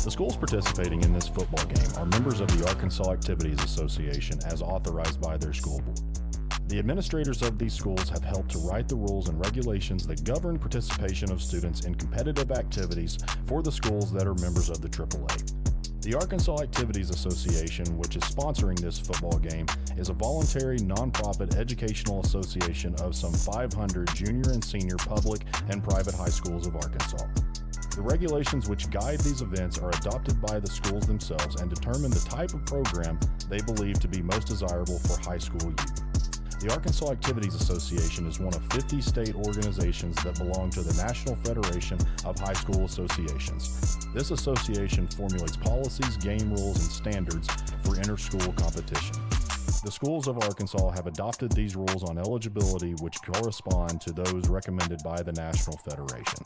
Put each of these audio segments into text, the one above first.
The schools participating in this football game are members of the Arkansas Activities Association as authorized by their school board. The administrators of these schools have helped to write the rules and regulations that govern participation of students in competitive activities for the schools that are members of the AAA. The Arkansas Activities Association, which is sponsoring this football game, is a voluntary, nonprofit educational association of some 500 junior and senior public and private high schools of Arkansas. The regulations which guide these events are adopted by the schools themselves and determine the type of program they believe to be most desirable for high school youth. The Arkansas Activities Association is one of 50 state organizations that belong to the National Federation of High School Associations. This association formulates policies, game rules, and standards for inter-school competition. The schools of Arkansas have adopted these rules on eligibility, which correspond to those recommended by the National Federation.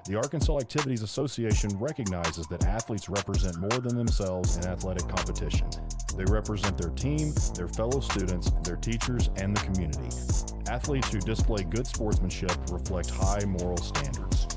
The Arkansas Activities Association recognizes that athletes represent more than themselves in athletic competition. They represent their team, their fellow students, their teachers, and the community. Athletes who display good sportsmanship reflect high moral standards.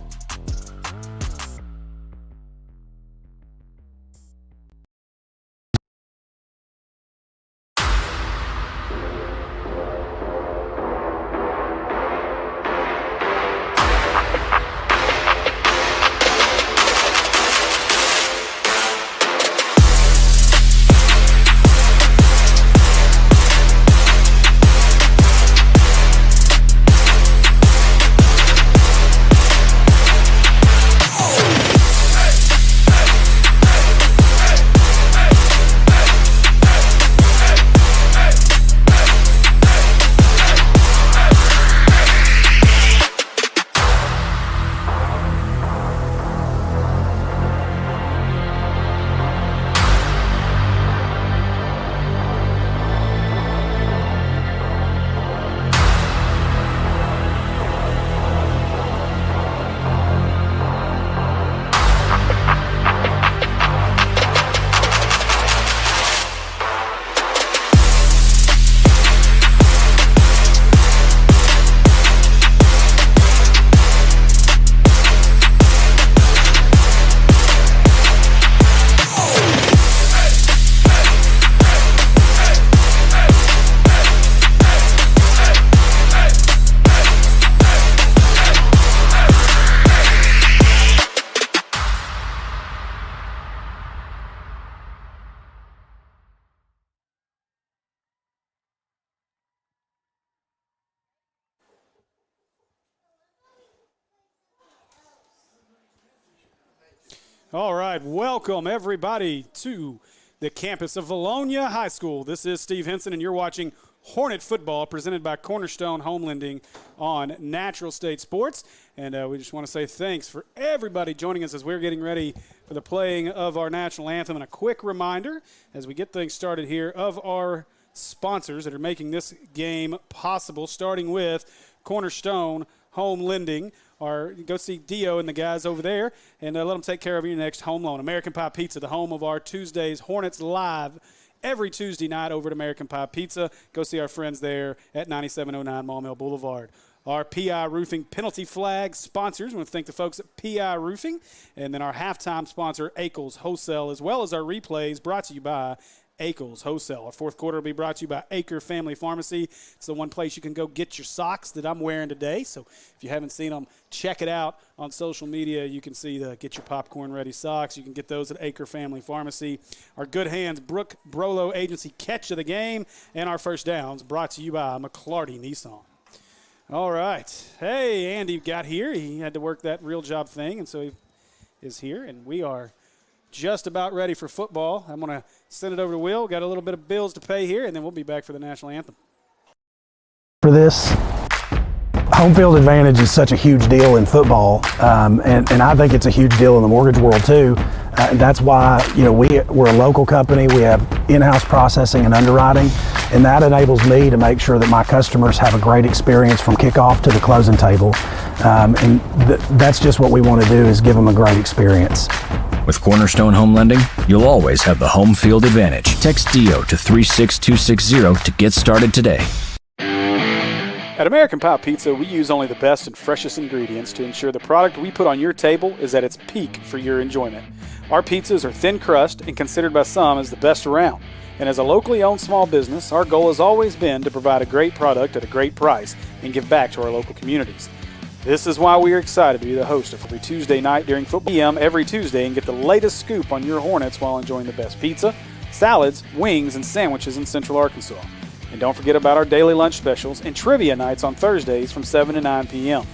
All right, welcome everybody to the campus of Vilonia High School. This is Steve Henson, and you're watching Hornet Football presented by Cornerstone Home Lending on Natural State Sports. And we just want to say thanks for everybody joining us as we're getting ready for the playing of our national anthem. And a quick reminder as we get things started here of our sponsors that are making this game possible, starting with Cornerstone Home Lending. Or go see Dio and the guys over there and let them take care of your next home loan. American Pie Pizza, the home of our Tuesdays Hornets Live every Tuesday night over at American Pie Pizza. Go see our friends there at 9709 Maumelle Boulevard. Our PI Roofing penalty flag sponsors. We want to thank the folks at PI Roofing. And then our halftime sponsor, Eagles Wholesale, as well as our replays brought to you by Eagles Wholesale. Our fourth quarter will be brought to you by Acre Family Pharmacy. It's the one place you can go get your socks that I'm wearing today. So if you haven't seen them, check it out on social media. You can see the Get Your Popcorn Ready socks. You can get those at Acre Family Pharmacy. Our Good Hands Brooke Brolo Agency Catch of the Game, and our First Downs brought to you by McClarty Nissan. All right. Hey, Andy got here. He had to work that real job thing, and so he is here, and we are just about ready for football. I'm going to send it over to Will. Got a little bit of bills to pay here, and then we'll be back for the national anthem. For this, home field advantage is such a huge deal in football, and I think it's a huge deal in the mortgage world too. That's why we're a local company. We have in-house processing and underwriting, and that enables me to make sure that my customers have a great experience from kickoff to the closing table. And that's just what we want to do, is give them a great experience. With Cornerstone Home Lending, you'll always have the home field advantage. Text DIO to 36260 to get started today. At American Pie Pizza, we use only the best and freshest ingredients to ensure the product we put on your table is at its peak for your enjoyment. Our pizzas are thin crust and considered by some as the best around. And as a locally owned small business, our goal has always been to provide a great product at a great price and give back to our local communities. This is why we are excited to be the host of every Tuesday night during football PM every Tuesday and get the latest scoop on your Hornets while enjoying the best pizza, salads, wings, and sandwiches in Central Arkansas. And don't forget about our daily lunch specials and trivia nights on Thursdays from 7 to 9 p.m.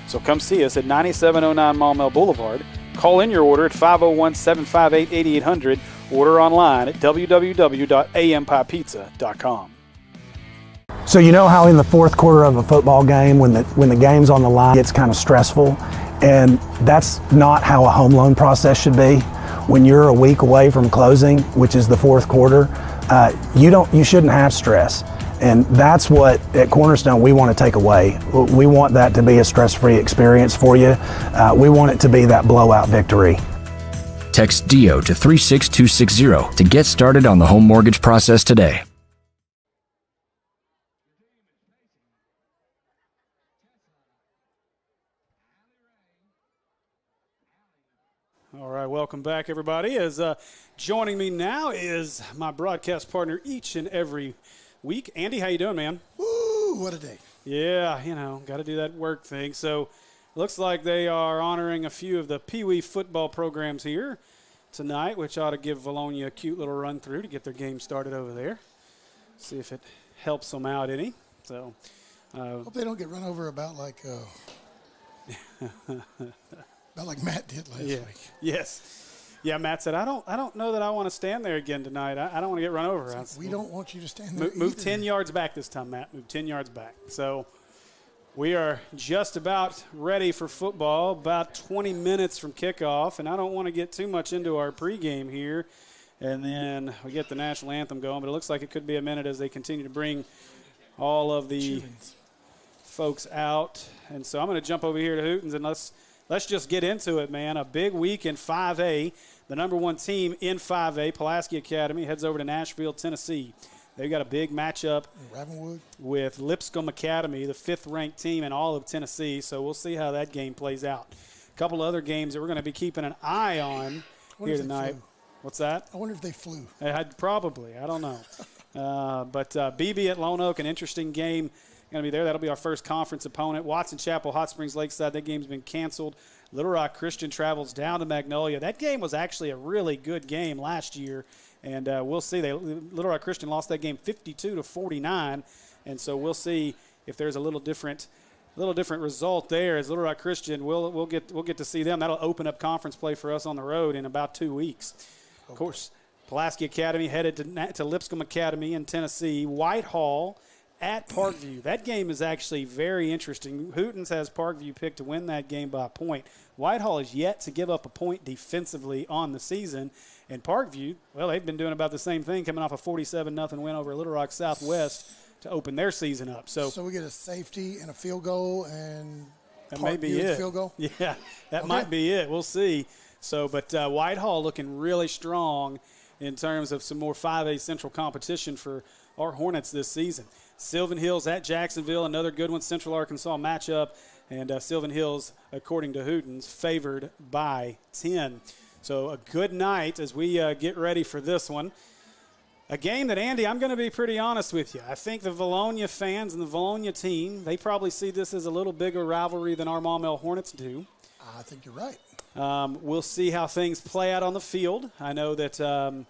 So come see us at 9709 Maumelle Boulevard. Call in your order at 501-758-8800. Order online at www.ampipizza.com. So you know how in the fourth quarter of a football game, when the game's on the line, it's kind of stressful, and that's not how a home loan process should be. When you're a week away from closing, which is the fourth quarter, you shouldn't have stress, and that's what at Cornerstone we want to take away. We want that to be a stress-free experience for you. We want it to be that blowout victory. Text DIO to 36260 to get started on the home mortgage process today. All right, welcome back, everybody. As joining me now is my broadcast partner each and every week. Andy, how you doing, man? Woo, what a day. Yeah, got to do that work thing. So looks like they are honoring a few of the Pee Wee football programs here tonight, which ought to give Vilonia a cute little run through to get their game started over there. See if it helps them out any. So, hope they don't get run over about like Matt did last week. Yes. Yeah, Matt said, I don't know that I want to stand there again tonight. I don't want to get run over. So we don't want you to stand there. Move 10 yards back this time, Matt. Move 10 yards back. So we are just about ready for football, about 20 minutes from kickoff, and I don't want to get too much into our pregame here. And then we get the national anthem going, but it looks like it could be a minute as they continue to bring all of the folks out. And so I'm going to jump over here to Hootens, and let's just get into it, man. A big week in 5A. The number one team in 5A, Pulaski Academy, heads over to Nashville, Tennessee. They've got a big matchup with Lipscomb Academy, the fifth-ranked team in all of Tennessee. So we'll see how that game plays out. A couple other games that we're going to be keeping an eye on here tonight. What's that? I wonder if they flew. Probably. I don't know. But BB at Lone Oak, an interesting game going to be there. That'll be our first conference opponent. Watson Chapel, Hot Springs Lakeside, that game's been canceled. Little Rock Christian travels down to Magnolia. That game was actually a really good game last year. And we'll see. Little Rock Christian lost that game 52-49, and so we'll see if there's a little different result there. As Little Rock Christian, we'll get to see them. That'll open up conference play for us on the road in about 2 weeks. Of course, Pulaski Academy headed to Lipscomb Academy in Tennessee. Whitehall at Parkview. That game is actually very interesting. Hootens has Parkview picked to win that game by a point. Whitehall is yet to give up a point defensively on the season. And Parkview, well, they've been doing about the same thing, coming off a 47-0 win over Little Rock Southwest to open their season up. So we get a safety and a field goal, and that may be it. Field goal? Yeah, that might be it. We'll see. So, but Whitehall looking really strong in terms of some more 5A Central competition for our Hornets this season. Sylvan Hills at Jacksonville, another good one, Central Arkansas matchup. And Sylvan Hills, according to Hootens, favored by 10. So a good night as we get ready for this one. A game that, Andy, I'm going to be pretty honest with you. I think the Vilonia fans and the Vilonia team, they probably see this as a little bigger rivalry than our Maumelle Hornets do. I think you're right. We'll see how things play out on the field. I know that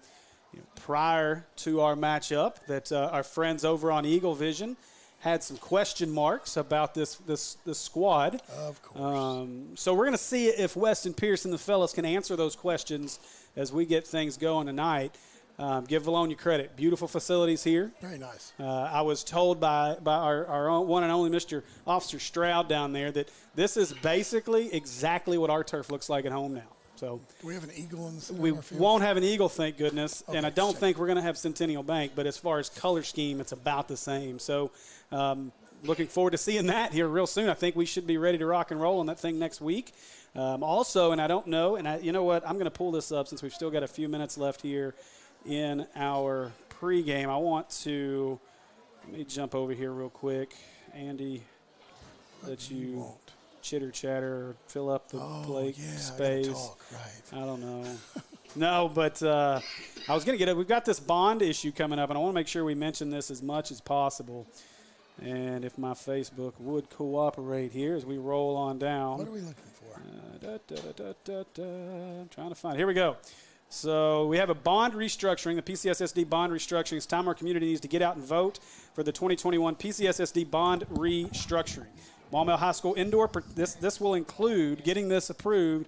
prior to our matchup that our friends over on Eagle Vision had some question marks about this squad. Of course. So we're going to see if Weston Pierce and the fellas can answer those questions as we get things going tonight. Give Vilonia credit. Beautiful facilities here. Very nice. I was told by our own, one and only Mr. Officer Stroud down there that this is basically exactly what our turf looks like at home now. So do we have an eagle in the center we of our field? won't have an eagle, thank goodness, okay, and I don't think we're going to have Centennial Bank, but as far as color scheme, it's about the same. So looking forward to seeing that here real soon. I think we should be ready to rock and roll on that thing next week. Also, and I don't know, and you know what, I'm going to pull this up since we've still got a few minutes left here in our pregame. I want to, let me jump over here real quick. Andy, let you chitter chatter, fill up the plate space. Talk, right. I don't know. No, but I was going to get it. We've got this bond issue coming up, and I want to make sure we mention this as much as possible. And if my Facebook would cooperate here as we roll on down. What are we looking for? I'm trying to find it. Here we go. So we have a bond restructuring, the PCSSD bond restructuring. It's time our community needs to get out and vote for the 2021 PCSSD bond restructuring. Maumelle High School indoor, this will include, getting this approved,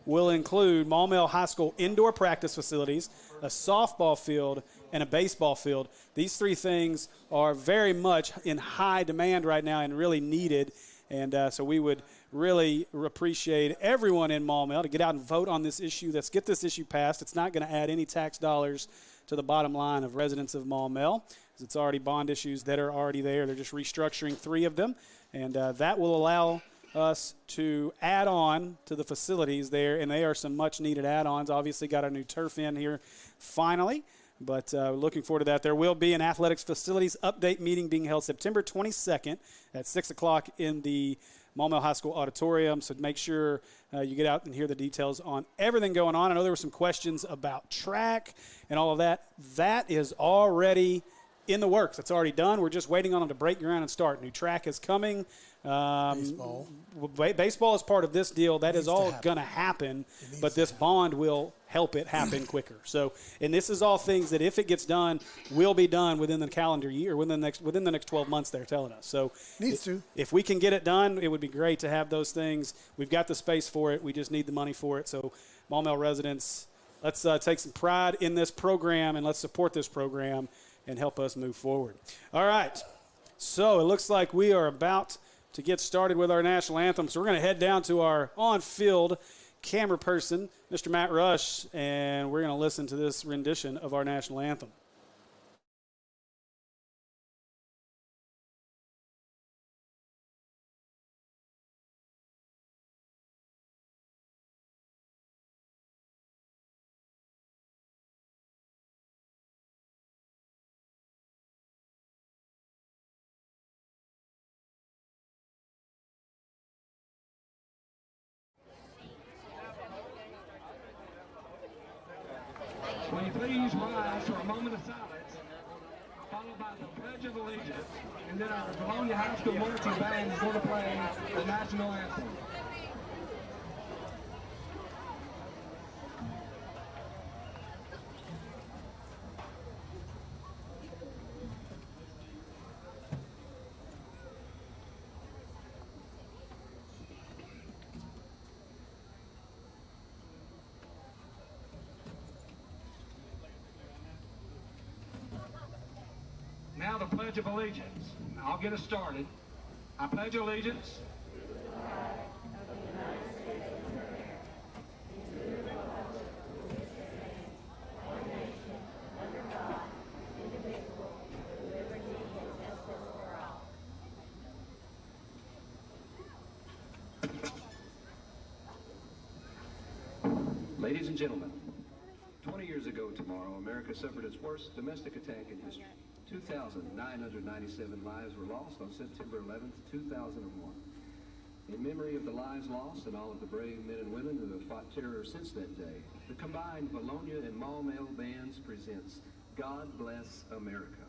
will include Maumelle High School indoor practice facilities, a softball field, and a baseball field. These three things are very much in high demand right now and really needed. And so we would really appreciate everyone in Maumelle to get out and vote on this issue. Let's get this issue passed. It's not going to add any tax dollars to the bottom line of residents of Maumelle, because it's already bond issues that are already there. They're just restructuring 3 of them, and that will allow us to add on to the facilities there, and they are some much-needed add-ons. Obviously got our new turf in here finally, but looking forward to that. There will be an athletics facilities update meeting being held September 22nd at 6 o'clock in the Maumelle High School auditorium, so make sure you get out and hear the details on everything going on. I know there were some questions about track and all of that. That is already in the works. It's already done. We're just waiting on them to break ground and start. New track is coming. Baseball. Baseball is part of this deal. That is all going to happen, but this bond will help it happen quicker. So, and this is all things that if it gets done, will be done within the calendar year, within the next 12 months, they're telling us. So if we can get it done, it would be great to have those things. We've got the space for it. We just need the money for it. So Maumelle residents, let's take some pride in this program, and let's support this program and help us move forward. All right. So it looks like we are about to get started with our national anthem. So we're going to head down to our on-field camera person, Mr. Matt Rush, and we're going to listen to this rendition of our national anthem. Will you please rise for a moment of silence, followed by the Pledge of Allegiance, and then our Vilonia High School marching band is going to play the national anthem. Now the Pledge of Allegiance. I'll get us started. I pledge allegiance Ladies and gentlemen, 20 years ago tomorrow, America suffered its worst domestic attack in history. 2,997 lives were lost on September 11th, 2001. In memory of the lives lost and all of the brave men and women who have fought terror since that day, the combined Vilonia and Maumelle bands presents God Bless America.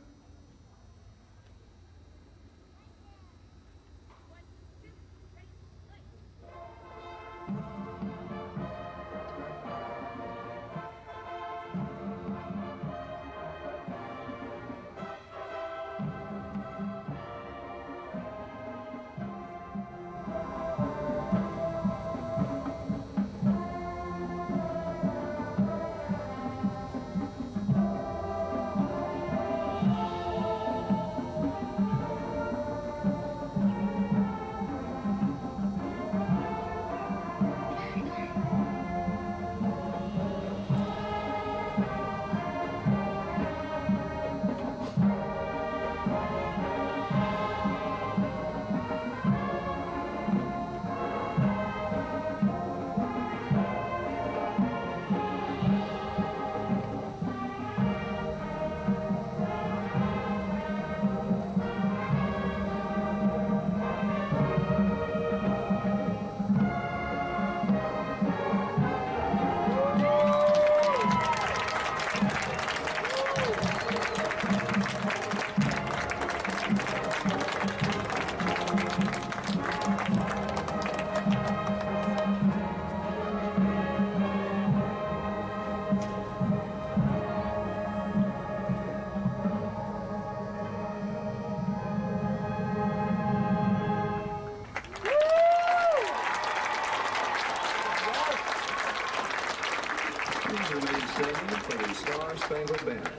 please remain standing for the Star Spangled Banner.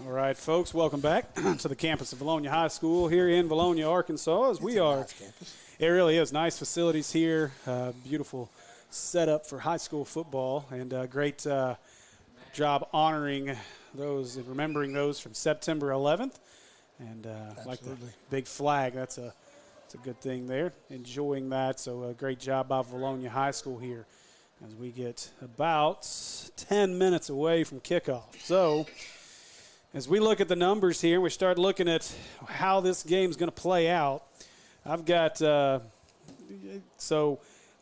All right, folks, welcome back to the campus of Vilonia High School here in Vilonia, Arkansas. As we are, it really is nice facilities here, beautiful setup for high school football, and great job honoring those and remembering those from September 11th. And like the big flag, that's a good thing there. Enjoying that, so a great job by Vilonia High School here as we get about 10 minutes away from kickoff. So as we look at the numbers here, we start looking at how this game's going to play out. I've got so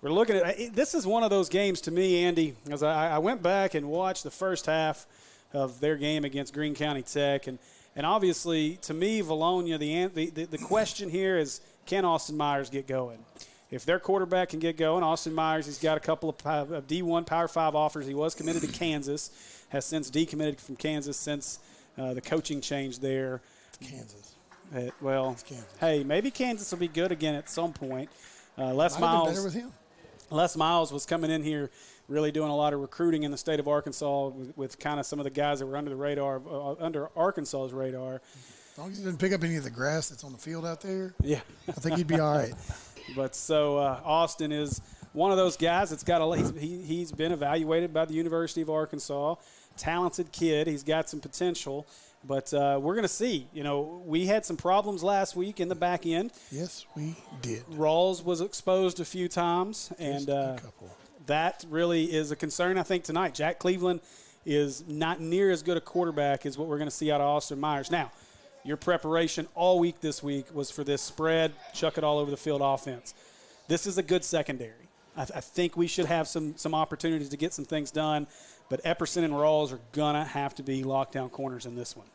we're looking at this is one of those games to me, Andy, as I went back and watched the first half of their game against Greene County Tech, and obviously to me, Vilonia, the question here is, can Austin Myers get going? If their quarterback can get going, Austin Myers, he's got a couple of D1 Power 5 offers. He was committed to Kansas, has since decommitted from Kansas since the coaching change there. Kansas. Kansas. Hey, maybe Kansas will be good again at some point. Les Miles was coming in here really doing a lot of recruiting in the state of Arkansas with kind of some of the guys that were under the radar, under Arkansas's radar. As long as he didn't pick up any of the grass that's on the field out there, yeah, I think he'd be all right. But so Austin is one of those guys that's got he's been evaluated by the University of Arkansas. Talented kid. He's got some potential. But we're going to see. You know, we had some problems last week in the back end. Yes, we did. Rawls was exposed a few times, and that really is a concern, I think, tonight. Jack Cleveland is not near as good a quarterback as what we're going to see out of Austin Myers. Now, your preparation all week this week was for this spread, chuck it all over the field offense. This is a good secondary. I think we should have some opportunities to get some things done, but Epperson and Rawls are going to have to be lockdown corners in this one.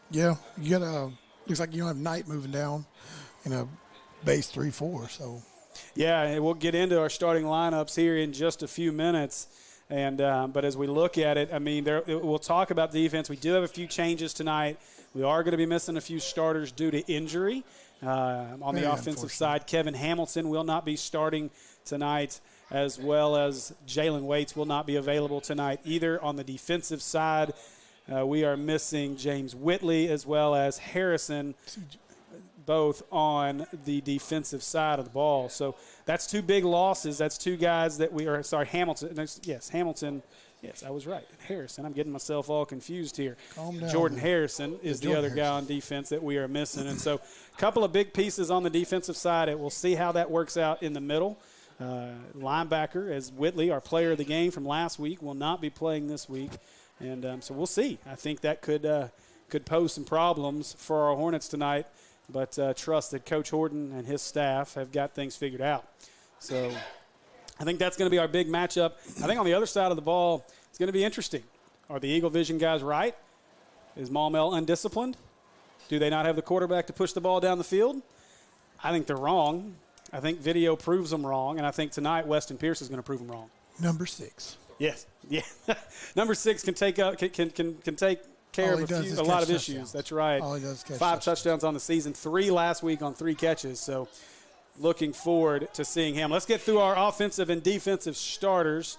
Yeah, you got looks like you don't have Knight moving down in a base 3-4, so. Yeah, and we'll get into our starting lineups here in just a few minutes. And but as we look at it, I mean, we'll talk about defense. We do have a few changes tonight. We are going to be missing a few starters due to injury. On the offensive side, Kevin Hamilton will not be starting tonight, as well as Jalen Waits will not be available tonight either. On the defensive side, we are missing James Whitley as well as Harrison, both on the defensive side of the ball. So that's two big losses. That's two guys that we are – sorry, Hamilton. Yes, Hamilton. Yes, I was right. Harrison. I'm getting myself all confused here. Calm down, Jordan Harrison is the other guy on defense that we are missing. And so a couple of big pieces on the defensive side. And we'll see how that works out in the middle. Linebacker, as Whitley, our player of the game from last week, will not be playing this week. And so we'll see. I think that could pose some problems for our Hornets tonight. But trust that Coach Horton and his staff have got things figured out. So I think that's going to be our big matchup. I think on the other side of the ball, it's going to be interesting. Are the Eagle Vision guys right? Is Maumelle undisciplined? Do they not have the quarterback to push the ball down the field? I think they're wrong. I think video proves them wrong, and I think tonight Weston Pierce is going to prove them wrong. Number 6. Yes, yeah. Number 6 can take care of a lot of issues. That's right. All he does is catch 5 touchdowns on the season, 3 last week on 3 catches. So looking forward to seeing him. Let's get through our offensive and defensive starters.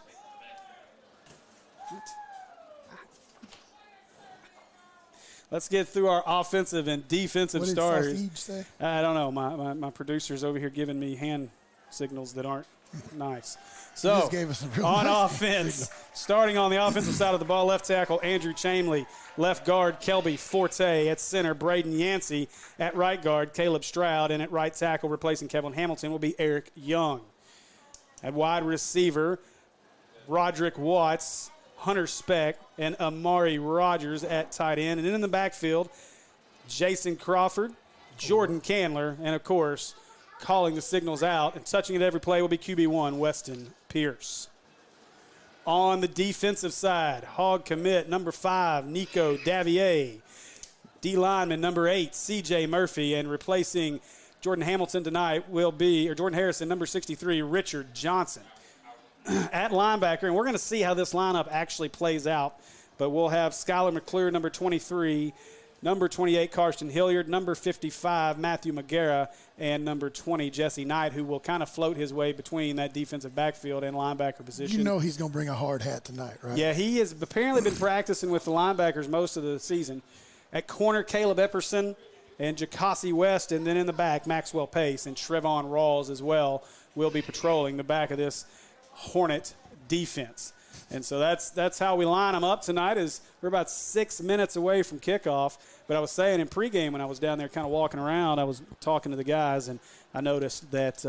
Let's get through our offensive and defensive starters. What did Sausage say? I don't know. My producer's over here giving me hand signals that aren't nice. So, just gave us some real on nice offense, starting on the offensive side of the ball, left tackle Andrew Chamley, left guard Kelby Forte, at center Braden Yancey, at right guard Caleb Stroud, and at right tackle replacing Kevin Hamilton will be Eric Young. At wide receiver, Roderick Watts, Hunter Speck, and Amari Rogers at tight end. And then in the backfield, Jason Crawford, Jordan Candler, and, of course, calling the signals out and touching it every play will be QB1, Weston Pierce. On the defensive side, hog commit number 5, Nico Davier. D lineman number 8, CJ Murphy. And replacing Jordan Hamilton tonight will be, or Jordan Harrison, number 63, Richard Johnson. At linebacker, and we're going to see how this lineup actually plays out, but we'll have Skylar McClure, number 23, number 28, Karsten Hilliard, number 55, Matthew Magera, and number 20, Jesse Knight, who will kind of float his way between that defensive backfield and linebacker position. You know he's going to bring a hard hat tonight, right? Yeah, he has apparently been practicing with the linebackers most of the season. At corner, Caleb Epperson and Jacossi West, and then in the back, Maxwell Pace and Trevon Rawls as well will be patrolling the back of this Hornet defense. And so that's how we line them up tonight. Is we're about 6 minutes away from kickoff. But I was saying in pregame when I was down there kind of walking around, I was talking to the guys, and I noticed that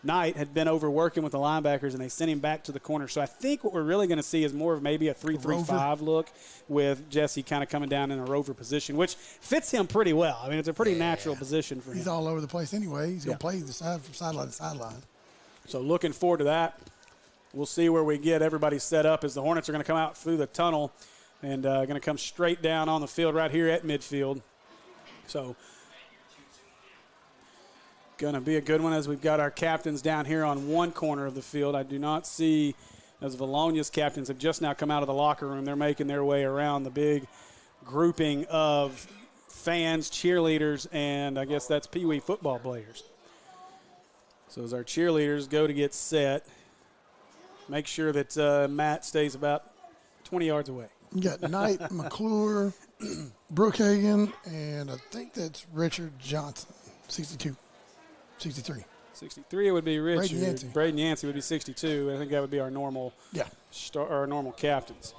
Knight had been over working with the linebackers, and they sent him back to the corner. So I think what we're really going to see is more of maybe a 3-3-5 look with Jesse kind of coming down in a rover position, which fits him pretty well. I mean, it's a pretty natural position for him. He's all over the place anyway. He's going to play the side from sideline to sideline. So looking forward to that. We'll see where we get everybody set up as the Hornets are going to come out through the tunnel and going to come straight down on the field right here at midfield. So going to be a good one as we've got our captains down here on one corner of the field. I do not see, as Vilonia's captains have just now come out of the locker room, they're making their way around the big grouping of fans, cheerleaders, and I guess that's Pee Wee football players. So as our cheerleaders go to get set, make sure that Matt stays about 20 yards away. You got Knight, McClure, Brookhagen, and I think that's Richard Johnson, 62, 63. 63 would be Richard. Braden Yancey. Braden Yancey would be 62. I think that would be our normal, our normal captains.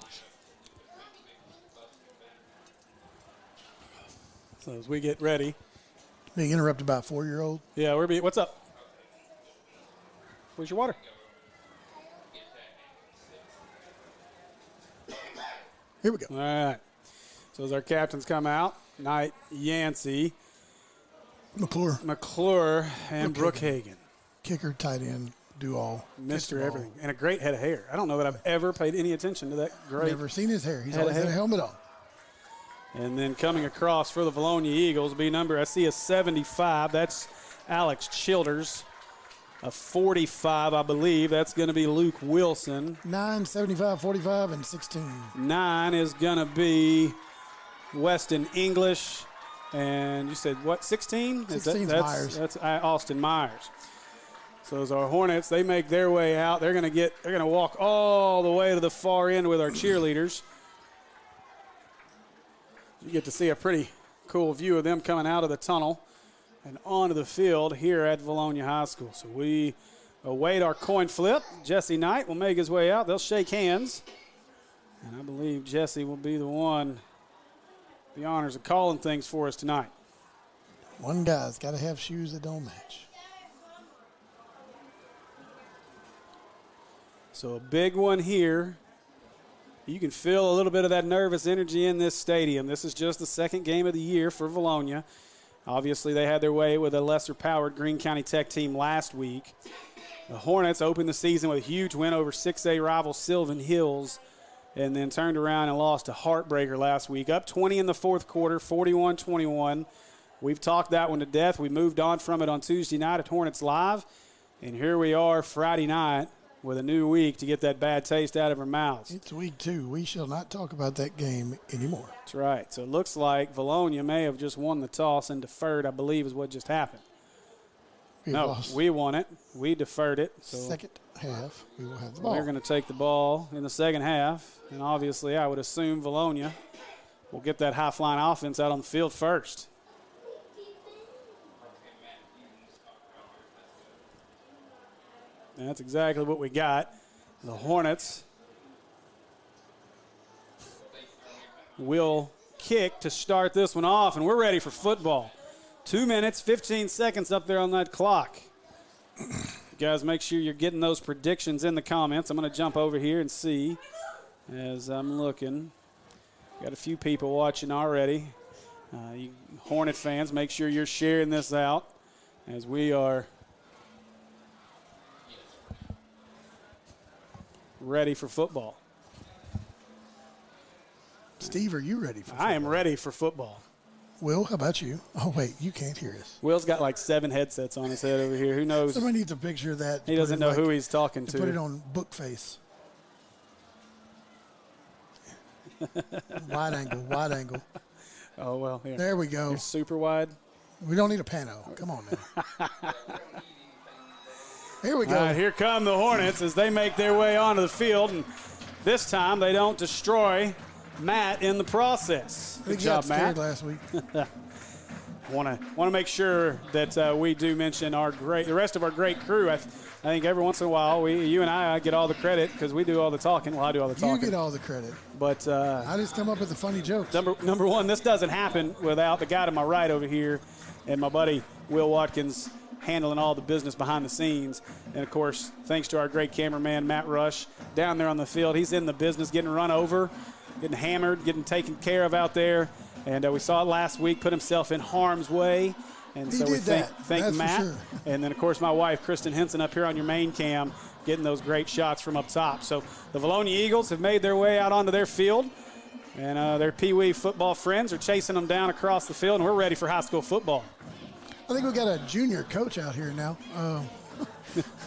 So as we get ready. Being interrupted by a 4-year-old. Yeah, what's up? Where's your water? Here we go. All right. So as our captains come out, Knight, Yancey, McClure, and Brookhagen. Kicker, tight end, do all. Mr. Everything. And a great head of hair. I don't know that I've ever paid any attention to that great. Never seen his hair. He's always had a helmet on. And then coming across for the Vilonia Eagles be I see a 75. That's Alex Childers. A 45, I believe. That's going to be Luke Wilson. 9, 75, 45, and 16. 9 is going to be Weston English. And you said, what, 16? 16 is Myers. That's Austin Myers. So as our Hornets, they make their way out. They're going to walk all the way to the far end with our cheerleaders. You get to see a pretty cool view of them coming out of the tunnel and onto the field here at Vilonia High School. So we await our coin flip. Jesse Knight will make his way out. They'll shake hands. And I believe Jesse will be the one, the honors of calling things for us tonight. One guy's got to have shoes that don't match. So a big one here. You can feel a little bit of that nervous energy in this stadium. This is just the second game of the year for Vilonia. Obviously, they had their way with a lesser-powered Greene County Tech team last week. The Hornets opened the season with a huge win over 6A rival Sylvan Hills and then turned around and lost a heartbreaker last week. Up 20 in the fourth quarter, 41-21. We've talked that one to death. We moved on from it on Tuesday night at Hornets Live. And here we are Friday night with a new week to get that bad taste out of our mouths. It's week 2. We shall not talk about that game anymore. That's right. So it looks like Vilonia may have just won the toss and deferred, I believe, is what just happened. We won it. We deferred it. So second half, we will have the ball. We're going to take the ball in the second half. And obviously, I would assume Vilonia will get that high-flying offense out on the field first. And that's exactly what we got. The Hornets will kick to start this one off, and we're ready for football. 2 minutes, 15 seconds up there on that clock. You guys, make sure you're getting those predictions in the comments. I'm going to jump over here and see as I'm looking. Got a few people watching already. You Hornet fans, make sure you're sharing this out as we are ready for football. Steve, are you ready for football? I am ready for football. Will, how about you? Oh, wait, you can't hear us. Will's got like 7 headsets on his head over here. Who knows? Somebody needs a picture of that. He doesn't know who he's talking to. Put it on book face. Wide angle. Oh, well, here. There we go. You're super wide. We don't need a pano. Come on, man. Here we go. All right, here come the Hornets as they make their way onto the field, and this time they don't destroy Matt in the process. Good job, Matt. Last week. Want to make sure that we do mention the rest of our great crew. I think every once in a while you and I get all the credit because we do all the talking. Well, I do all the talking. You get all the credit. But I just come up with the funny jokes. Number one, this doesn't happen without the guy to my right over here and my buddy Will Watkins handling all the business behind the scenes. And, of course, thanks to our great cameraman, Matt Rush, down there on the field. He's in the business, getting run over, getting hammered, getting taken care of out there. And we saw it last week, put himself in harm's way. And so we thank Matt. Sure. And then, of course, my wife, Kristen Henson, up here on your main cam, getting those great shots from up top. So the Vilonia Eagles have made their way out onto their field. And their Pee Wee football friends are chasing them down across the field. And we're ready for high school football. I think we got a junior coach out here now.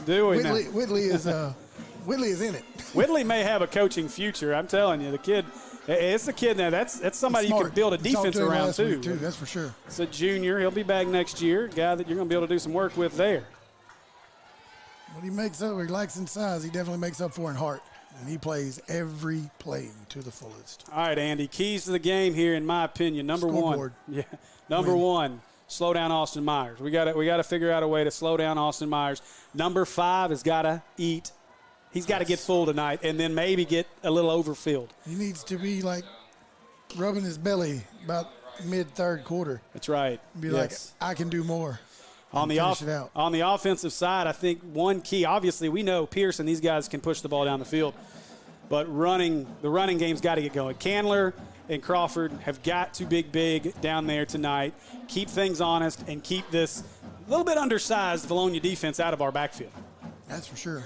Do we now? Whitley is in it. Whitley may have a coaching future. I'm telling you, the kid. It's the kid now. That's somebody you can build a defense around too. That's for sure. It's a junior. He'll be back next year. Guy that you're going to be able to do some work with there. What he makes up, he likes in size. He definitely makes up for in heart, and he plays every play to the fullest. All right, Andy. Keys to the game here, in my opinion. Number one. Yeah. Number one. Slow down Austin Myers. We got to figure out a way to slow down Austin Myers. Number 5 has got to eat. He's got to get full tonight and then maybe get a little overfilled. He needs to be like rubbing his belly about mid-third quarter. That's right. Be like, I can do more. On the offensive side, I think one key, obviously we know Pierce and these guys can push the ball down the field, but the running game's got to get going. Candler and Crawford have got to big down there tonight, keep things honest, and keep this little bit undersized Vilonia defense out of our backfield. That's for sure.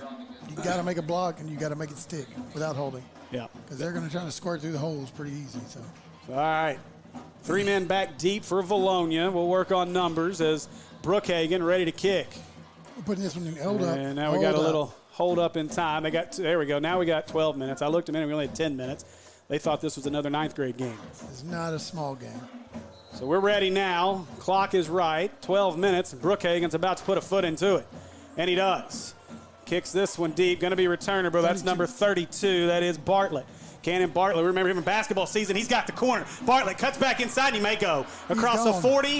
You got to make a block, and you got to make it stick without holding. Yeah. Because they're going to try to squirt through the holes pretty easy. So. All right. 3 men back deep for Vilonia. We'll work on numbers as Brookhagen ready to kick. We're putting this one in hold up. And now we got a little hold up in time. There we go. Now we got 12 minutes. I looked a minute. We only had 10 minutes. They thought this was another 9th grade game. It's not a small game. So we're ready now. Clock is right. 12 minutes. Brookhagen's about to put a foot into it. And he does. Kicks this one deep. Going to be returner, but that's number 32. That is Bartlett. Cannon Bartlett. We remember him in basketball season. He's got the corner. Bartlett cuts back inside, and he may go across the 40.